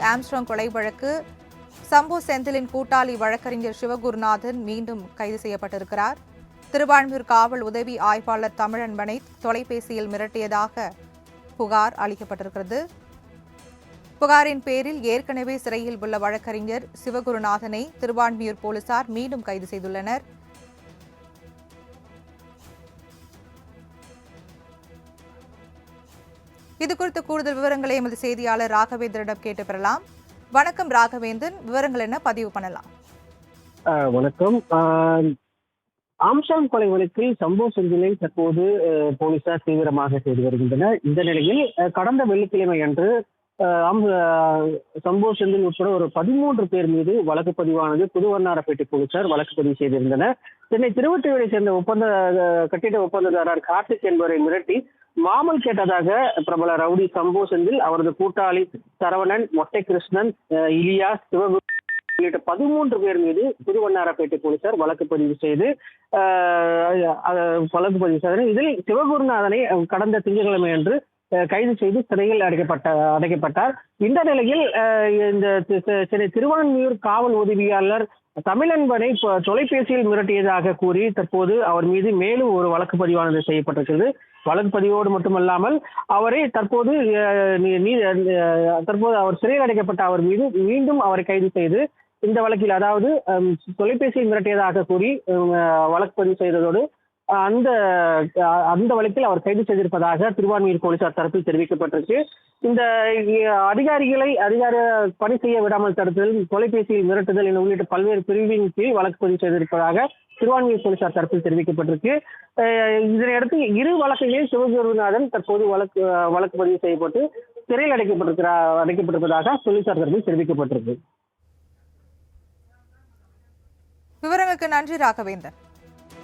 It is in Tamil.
ஆம்ஸ்ட்ராங் கொலை வழக்கு சம்பு செந்திலின் கூட்டாளி வழக்கறிஞர் சிவகுருநாதன் மீண்டும் கைது செய்யப்பட்டிருக்கிறார். திருவான்மியூர் காவல் உதவி ஆய்வாளர் தமிழன்பனை தொலைபேசியில் மிரட்டியதாக புகார் அளிக்கப்பட்டிருக்கிறது. புகாரின் பேரில் ஏற்கனவே சிறையில் உள்ள வழக்கறிஞர் சிவகுருநாதனை திருவான்மியூர் போலீசார் மீண்டும் கைது செய்துள்ளனர். இதுகுறித்த கூடுதல் விவரங்களை எமது செய்தியாளர் ராகவேந்திரனிடம் கேட்டு பெறலாம். வணக்கம் ராகவேந்திரன், விவரங்கள் என்ன பதிவு பண்ணலாம்? வணக்கம். ஆம்ஸ்ட்ராங் கொலை வழக்கில் சம்பு செந்திலை தற்போது போலீசார் தீவிரமாக செய்து வருகின்றனர். இந்த நிலையில் கடந்த வெள்ளிக்கிழமை அன்று சம்பு செந்தில் உட்பட ஒரு 13 பேர் மீது வழக்கு பதிவானது. புதுவண்ணாரப்பேட்டை போலீசார் வழக்கு பதிவு செய்திருந்தனர். சென்னை திருவொற்றியூரை சேர்ந்த கட்டிட ஒப்பந்ததாரர் கார்த்திக் என்பவரை மிரட்டி மாமல் கேட்டதாக பிரபல ரவுடி சம்பு செந்தில், அவரது கூட்டாளி சரவணன், மொட்டை கிருஷ்ணன், இலியாஸ், சிவகுரு உள்ளிட்ட 13 பேர் மீது புதுவண்ணாரப்பேட்டை போலீசார் வழக்கு பதிவு செய்தனர். இதில் சிவகுருநாதனை கடந்த திங்கட்கிழமை அன்று கைது செய்து சிறையில் அடைக்கப்பட்டார். இந்த நிலையில் இந்த சென்னை திருவான்மியூர் காவல் உதவியாளர் தமிழன்பனை தொலைபேசியில் மிரட்டியதாக கூறி தற்போது அவர் மீது மேலும் ஒரு வழக்கு பதிவானது செய்யப்பட்டிருக்கிறது. வழக்கு பதிவோடு மட்டுமல்லாமல் அவரை தற்போது அவர் சிறையில் அடைக்கப்பட்ட அவர் மீது மீண்டும் அவரை கைது செய்து இந்த வழக்கில், அதாவது தொலைபேசியில் மிரட்டியதாக கூறி வழக்கு பதிவு செய்ததோடு அந்த வழக்கில் அவர் கைது செய்திருப்பதாக திருவான்மியூர் போலீசார் தரப்பில் தெரிவிக்கப்பட்டிருக்கு. இந்த அதிகார பணி செய்ய விடாமல் தடுத்தல், தொலைபேசியில் மிரட்டுதல் என உள்ளிட்ட பல்வேறு பிரிவின் கீழ் வழக்கு பதிவு செய்திருப்பதாக திருவான்மியூர் போலீசார் தரப்பில் தெரிவிக்கப்பட்டிருக்கு. இதனையடுத்து இரு வழக்குகளில் சிவகுருநாதன் தற்போது வழக்கு பதிவு செய்யப்பட்டு சிறையில் அடைக்கப்பட்டிருப்பதாக போலீசார் தரப்பில் தெரிவிக்கப்பட்டிருக்கு. விவரங்களுக்கு நன்றி ராகவேந்தர்.